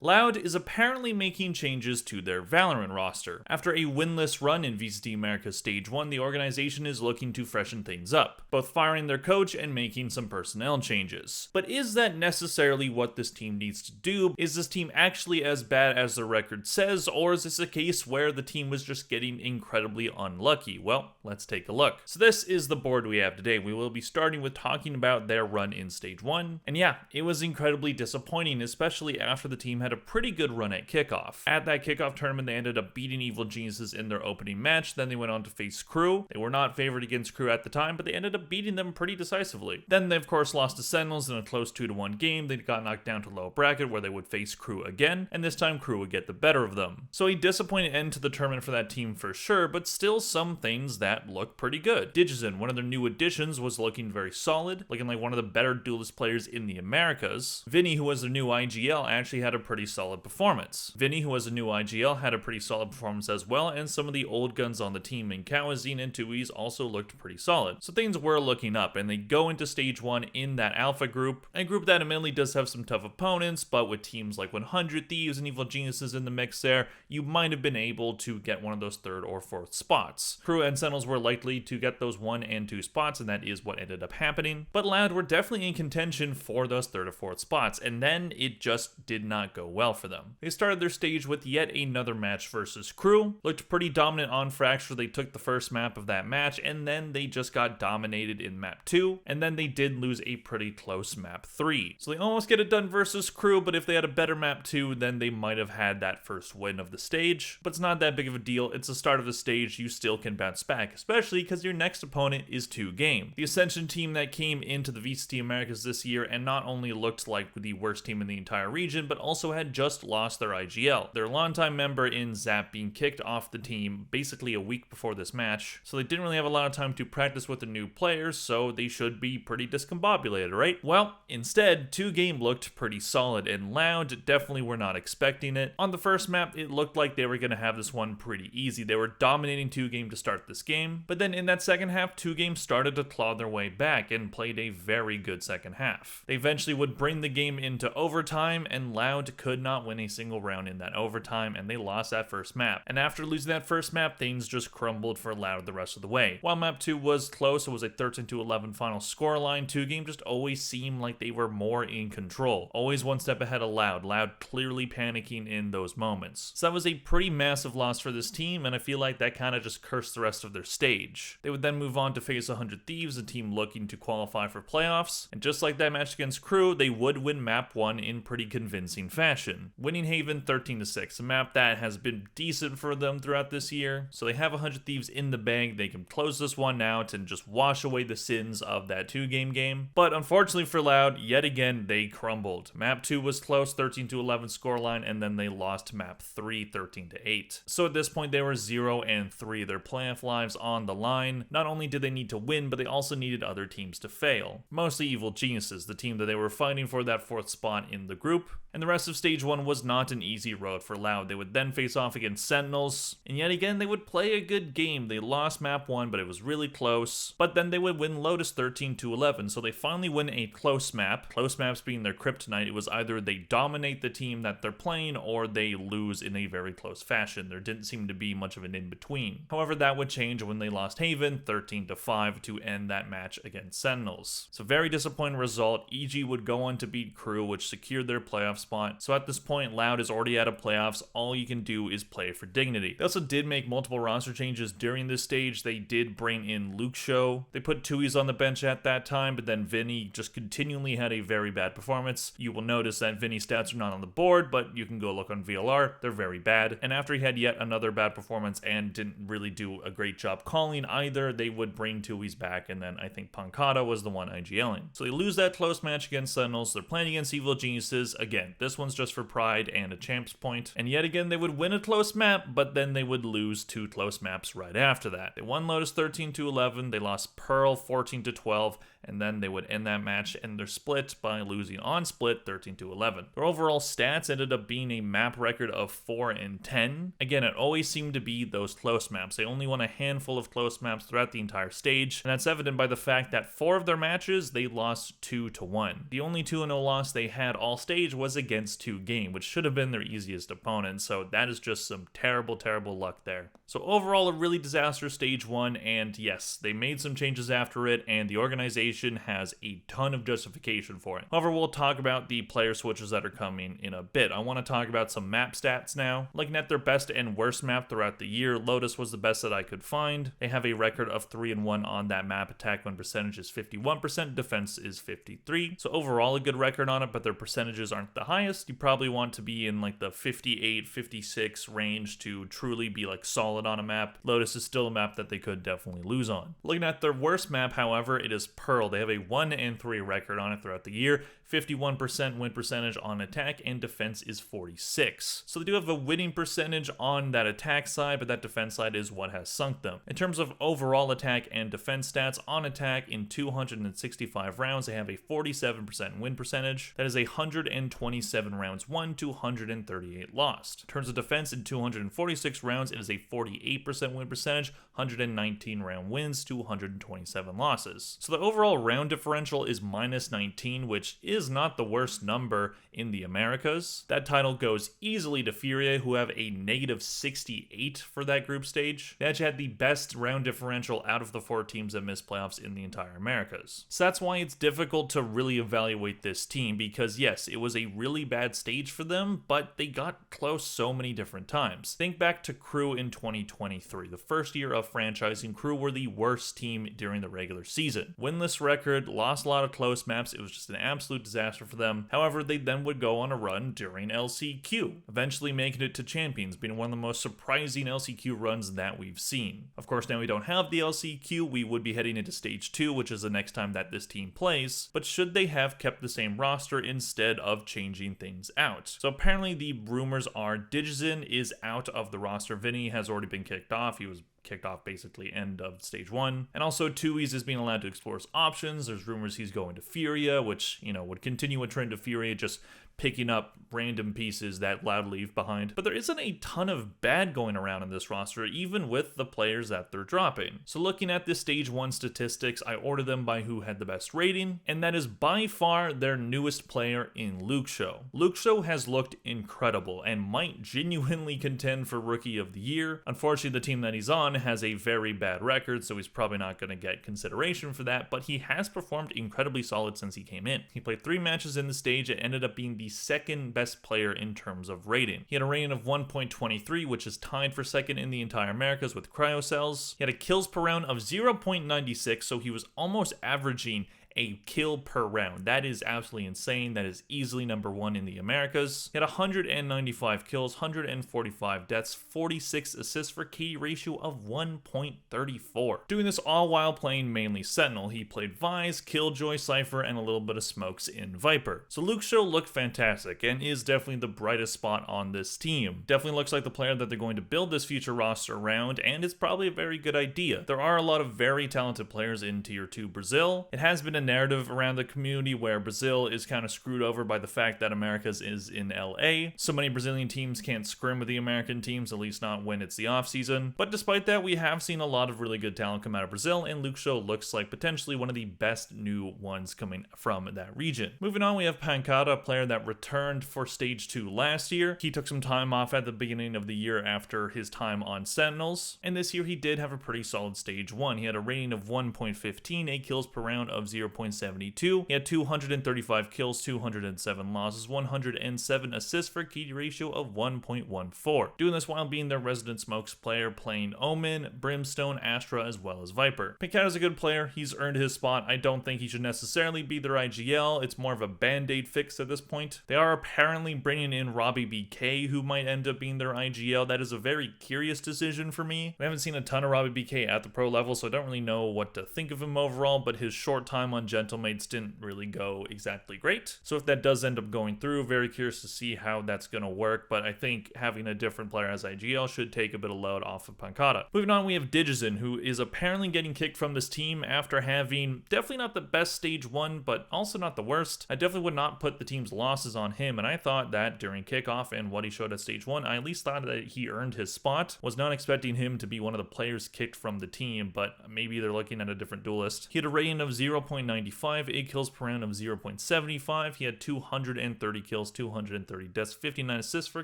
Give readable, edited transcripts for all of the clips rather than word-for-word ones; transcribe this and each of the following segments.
Loud is apparently making changes to their Valorant roster. After a winless run in VCT Americas Stage 1, the organization is looking to freshen things up, both firing their coach and making some personnel changes. But is that necessarily what this team needs to do? Is this team actually as bad as the record says, or is this a case where the team was just getting incredibly unlucky? Well, let's take a look. So this is the board we have today. We will be starting with talking about their run in Stage 1. And yeah, it was incredibly disappointing, especially after the team had a pretty good run at kickoff. At that kickoff tournament, they ended up beating Evil Geniuses in their opening match. Then they went on to face Crew. They were not favored against Crew at the time, but they ended up beating them pretty decisively. Then they of course lost to Sentinels in a close 2-1 game. They got knocked down to low bracket where they would face Crew again, and this time Crew would get the better of them. So a disappointing end to the tournament for that team for sure, but still some things that look pretty good. Digizen, one of their new additions, was looking very solid, looking like one of the better duelist players in the Americas. Vinny, who was their new IGL, actually had a pretty solid performance. Vinny, who was a new IGL, had a pretty solid performance as well, and some of the old guns on the team in Kawazine and Tui's also looked pretty solid. So things were looking up, and they go into Stage 1 in that Alpha group, a group that admittedly does have some tough opponents, but with teams like 100 Thieves and Evil Geniuses in the mix there, you might have been able to get one of those 3rd or 4th spots. Crew and Sentinels were likely to get those 1 and 2 spots, and that is what ended up happening. But Loud were definitely in contention for those 3rd or 4th spots, and then it just did not go well for them. They started their stage with yet another match versus Crew, looked pretty dominant on Fracture. They took the first map of that match, and then they just got dominated in map 2, and then they did lose a pretty close map 3. So they almost get it done versus Crew, but if they had a better map 2, then they might have had that first win of the stage. But it's not that big of a deal. It's the start of the stage. You still can bounce back, especially because your next opponent is 2Game. The Ascension team that came into the VCT Americas this year and not only looked like the worst team in the entire region, but also had just lost their IGL. Their longtime member in Zap being kicked off the team basically a week before this match, so they didn't really have a lot of time to practice with the new players, so they should be pretty discombobulated, right? Well, instead, 2Game looked pretty solid, and Loud definitely were not expecting it. On the first map, it looked like they were going to have this one pretty easy. They were dominating 2Game to start this game, but then in that second half, 2Game started to claw their way back and played a very good second half. They eventually would bring the game into overtime, and Loud could not win a single round in that overtime, and they lost that first map. And after losing that first map, things just crumbled for Loud the rest of the way. While map 2 was close, it was a 13-11 final scoreline. 2Game just always seemed like they were more in control, always one step ahead of Loud clearly panicking in those moments. So that was a pretty massive loss for this team, and I feel like that kind of just cursed the rest of their stage. They would then move on to face 100 Thieves, a team looking to qualify for playoffs, and just like that match against Crew, they would win map 1 in pretty convincing fashion, winning Haven 13-6, a map that has been decent for them throughout this year. So they have 100 Thieves in the bag. They can close this one out and just wash away the sins of that 2Game game. But unfortunately for Loud, yet again, they crumbled. Map 2 was close, 13-11 scoreline, and then they lost map 3, 13-8. So at this point, they were 0-3, their playoff lives on the line. Not only did they need to win, but they also needed other teams to fail. Mostly Evil Geniuses, the team that they were fighting for that 4th spot in the group. And the rest of Stage 1 was not an easy road for Loud. They would then face off against Sentinels, and yet again, they would play a good game. They lost map 1, but it was really close. But then they would win Lotus 13-11, so they finally win a close map. Close maps being their kryptonite. It was either they dominate the team that they're playing, or they lose in a very close fashion. There didn't seem to be much of an in-between. However, that would change when they lost Haven 13-5 to end that match against Sentinels. So very disappointing result. EG would go on to beat Crew, which secured their playoff spot. So at this point, Loud is already out of playoffs. All you can do is play for dignity. They also did make multiple roster changes during this stage. They did bring in Luke Show. They put Tui's on the bench at that time, but then Vinny just continually had a very bad performance. You will notice that Vinny's stats are not on the board, but you can go look on VLR. They're very bad. And after he had yet another bad performance and didn't really do a great job calling either, they would bring Tui's back, and then I think Pancata was the one IGLing. So they lose that close match against Sentinels. They're playing against Evil Geniuses. Again, this one's just for pride and a champ's point. And yet again, they would win a close map, but then they would lose 2 close maps right after that. They won Lotus 13-11. They lost Pearl 14-12. and then they would end that match and their split by losing on split 13-11. Their overall stats ended up being a map record of 4-10. Again, it always seemed to be those close maps. They only won a handful of close maps throughout the entire stage, and that's evident by the fact that 4 of their matches they lost 2-1. The only 2-0 loss they had all stage was against 2Game, which should have been their easiest opponent, so that is just some terrible luck there. So overall, a really disastrous stage 1, and yes, they made some changes after it, and the organization has a ton of justification for it. However, we'll talk about the player switches that are coming in a bit. I want to talk about some map stats now. Looking at their best and worst map throughout the year, Lotus was the best that I could find. They have a record of 3-1 on that map. Attack win percentage is 51%, defense is 53%. So overall, a good record on it, but their percentages aren't the highest. You probably want to be in like the 58-56 range to truly be like solid on a map. Lotus is still a map that they could definitely lose on. Looking at their worst map, however, it is Pearl. They have a 1-3 record on it throughout the year. 51% win percentage on attack, and defense is 46%. So they do have a winning percentage on that attack side, but that defense side is what has sunk them. In terms of overall attack and defense stats, on attack in 265 rounds, they have a 47% win percentage. That is 127 rounds won to 138 lost. In terms of defense, in 246 rounds, it is a 48% win percentage, 119 round wins to 127 losses. So the overall round differential is -19, which is not the worst number in the Americas. That title goes easily to Furia, who have a -68 for that group stage. They actually had the best round differential out of the 4 teams that missed playoffs in the entire Americas. So that's why it's difficult to really evaluate this team, because yes, it was a really bad stage for them, but they got close so many different times. Think back to Crew in 2023, the first year of franchising. Crew were the worst team during the regular season. Winless record, lost a lot of close maps, it was just an absolute disaster for them. However, they then would go on a run during LCQ, eventually making it to Champions, being one of the most surprising LCQ runs that we've seen. Of course, now we don't have the LCQ, we would be heading into Stage 2, which is the next time that this team plays, but should they have kept the same roster instead of changing things out? So apparently the rumors are Digizin is out of the roster. Vinny has already been kicked off. He was kicked off basically end of stage 1. And also Tui's is being allowed to explore his options. There's rumors he's going to Furia, which, would continue a trend of Furia, just picking up random pieces that Loud leave behind. But there isn't a ton of bad going around in this roster, even with the players that they're dropping. So looking at this stage 1 statistics, I ordered them by who had the best rating, and that is by far their newest player in Luxo. Luxo has looked incredible and might genuinely contend for Rookie of the Year. Unfortunately, the team that he's on has a very bad record, so he's probably not going to get consideration for that, but he has performed incredibly solid since he came in. He played 3 matches in the stage and ended up being the second best player in terms of rating. He had a rating of 1.23, which is tied for second in the entire Americas with Cryocells. He had a kills per round of 0.96, so he was almost averaging a kill per round. That is absolutely insane. That is easily number 1 in the Americas. He had 195 kills, 145 deaths, 46 assists for KD ratio of 1.34. Doing this all while playing mainly Sentinel. He played Vise, Killjoy, Cypher, and a little bit of smokes in Viper. So Luxo looked fantastic and is definitely the brightest spot on this team. Definitely looks like the player that they're going to build this future roster around, and it's probably a very good idea. There are a lot of very talented players in Tier 2 Brazil. It has been a narrative around the community where Brazil is kind of screwed over by the fact that Americas is in LA. So many Brazilian teams can't scrim with the American teams, at least not when it's the off season. But despite that, we have seen a lot of really good talent come out of Brazil, and Luxo looks like potentially one of the best new ones coming from that region. Moving on, we have Pancada, a player that returned for Stage 2 last year. He took some time off at the beginning of the year after his time on Sentinels, and this year he did have a pretty solid Stage 1. He had a rating of 1.15, 8 kills per round of 0.72. He had 235 kills, 207 losses, 107 assists for KD ratio of 1.14. Doing this while being their resident smokes player, playing Omen, Brimstone, Astra, as well as Viper. Pancada's a good player. He's earned his spot. I don't think he should necessarily be their IGL. It's more of a band-aid fix at this point. They are apparently bringing in Robbie BK, who might end up being their IGL. That is a very curious decision for me. We haven't seen a ton of Robbie BK at the pro level, so I don't really know what to think of him overall, but his short time on on Gentlemates didn't really go exactly great. So if that does end up going through, very curious to see how that's going to work, but I think having a different player as IGL should take a bit of load off of Pancata. Moving on, we have Digizin, who is apparently getting kicked from this team after having definitely not the best stage 1, but also not the worst. I definitely would not put the team's losses on him, and I thought that during kickoff and what he showed at stage 1, I at least thought that he earned his spot. Was not expecting him to be one of the players kicked from the team, but maybe they're looking at a different duelist. He had a rating of 0.95, 8 kills per round of 0.75. He had 230 kills, 230 deaths, 59 assists for a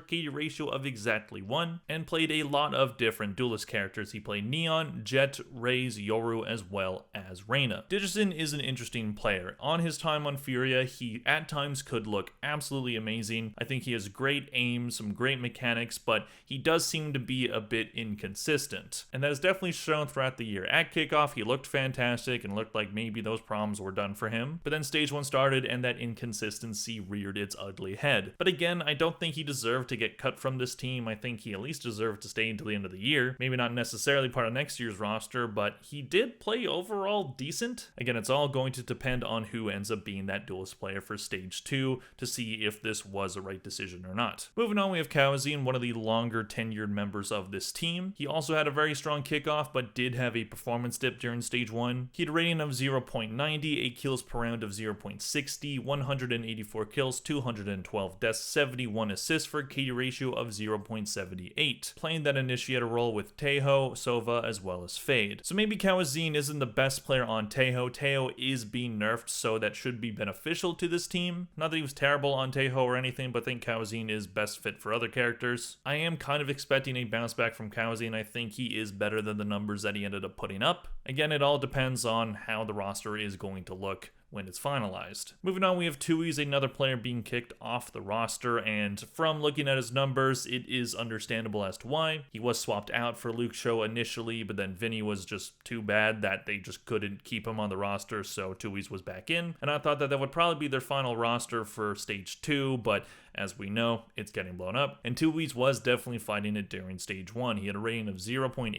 KD ratio of exactly 1, and played a lot of different duelist characters. He played Neon, Jet, Raze, Yoru, as well as Reyna. Digizin is an interesting player. On his time on Furia, he at times could look absolutely amazing. I think he has great aim, some great mechanics, but he does seem to be a bit inconsistent, and that is definitely shown throughout the year. At kickoff, he looked fantastic and looked like maybe those problems were done for him, but then stage 1 started and that inconsistency reared its ugly head. But again, I don't think he deserved to get cut from this team. I think he at least deserved to stay until the end of the year. Maybe not necessarily part of next year's roster, but he did play overall decent. Again, it's all going to depend on who ends up being that duelist player for stage 2 to see if this was a right decision or not. Moving on, we have Kawazine, one of the longer tenured members of this team. He also had a very strong kickoff, but did have a performance dip during stage 1. He had a rating of 0.90, 8 kills per round of 0.60, 184 kills, 212 deaths, 71 assists for a KD ratio of 0.78. Playing that initiator role with Teho, Sova, as well as Fade. So maybe Kawazine isn't the best player on Teho. Teho is being nerfed, so that should be beneficial to this team. Not that he was terrible on Teho or anything, but I think Kawazine is best fit for other characters. I am kind of expecting a bounce back from Kawazine. I think he is better than the numbers that he ended up putting up. Again, it all depends on how the roster is going to look when it's finalized. Moving on, we have Tui's, another player being kicked off the roster, and from looking at his numbers, it is understandable as to why. He was swapped out for Luke Show initially, but then Vinny was just too bad that they just couldn't keep him on the roster, so Tui's was back in, and I thought that that would probably be their final roster for stage 2, but as we know, it's getting blown up, and Tui's was definitely fighting it during stage 1. He had a rating of 0.88,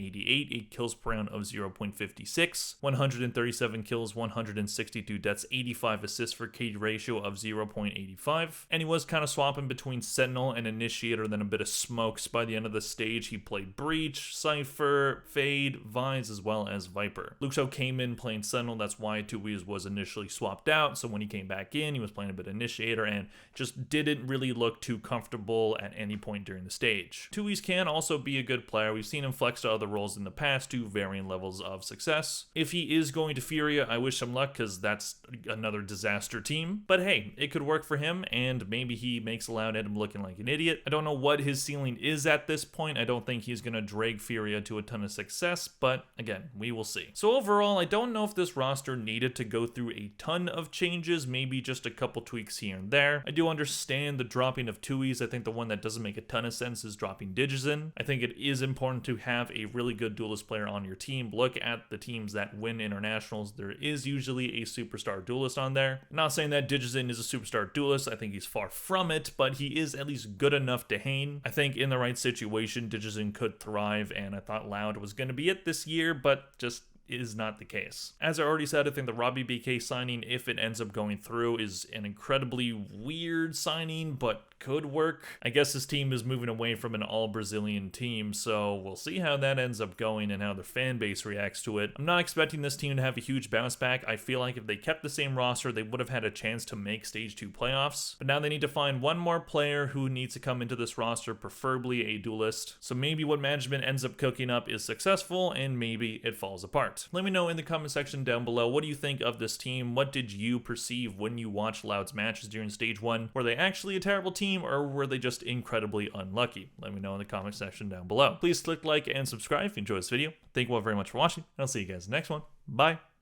8 kills per round of 0.56, 137 kills, 162 deaths, 85 assists for KD ratio of 0.85, and he was kind of swapping between Sentinel and Initiator, then a bit of Smokes. By the end of the stage, he played Breach, Cypher, Fade, Vines, as well as Viper. Luke Show came in playing Sentinel, that's why Tui's was initially swapped out, so when he came back in, he was playing a bit of Initiator, and just didn't really look too comfortable at any point during the stage. Tui's can also be a good player. We've seen him flex to other roles in the past to varying levels of success. If he is going to Furia, I wish him luck, because that's another disaster team. But hey, it could work for him, and maybe he makes a loud at him looking like an idiot. I don't know what his ceiling is at this point. I don't think he's going to drag Furia to a ton of success, but again, we will see. So overall, I don't know if this roster needed to go through a ton of changes, maybe just a couple tweaks here and there. I do understand the dropping of Tui's. I think the one that doesn't make a ton of sense is dropping Digizin. I think it is important to have a really good duelist player on your team. Look at the teams that win internationals. There is usually a superstar duelist on there. I'm not saying that Digizin is a superstar duelist. I think he's far from it, but he is at least good enough to hang. I think in the right situation, Digizin could thrive, and I thought Loud was going to be it this year, but just is not the case. As I already said, I think the Robbie BK signing, if it ends up going through, is an incredibly weird signing, but could work. I guess this team is moving away from an all-Brazilian team, so we'll see how that ends up going and how the fan base reacts to it. I'm not expecting this team to have a huge bounce back. I feel like if they kept the same roster, they would have had a chance to make Stage 2 playoffs, but now they need to find one more player who needs to come into this roster, preferably a duelist. So maybe what management ends up cooking up is successful, and maybe it falls apart. Let me know in the comment section down below, what do you think of this team? What did you perceive when you watched Loud's matches during Stage 1? Were they actually a terrible team, or were they just incredibly unlucky? Let me know in the comment section down below. Please click like and subscribe if you enjoyed this video. Thank you all very much for watching, and I'll see you guys in the next one. Bye.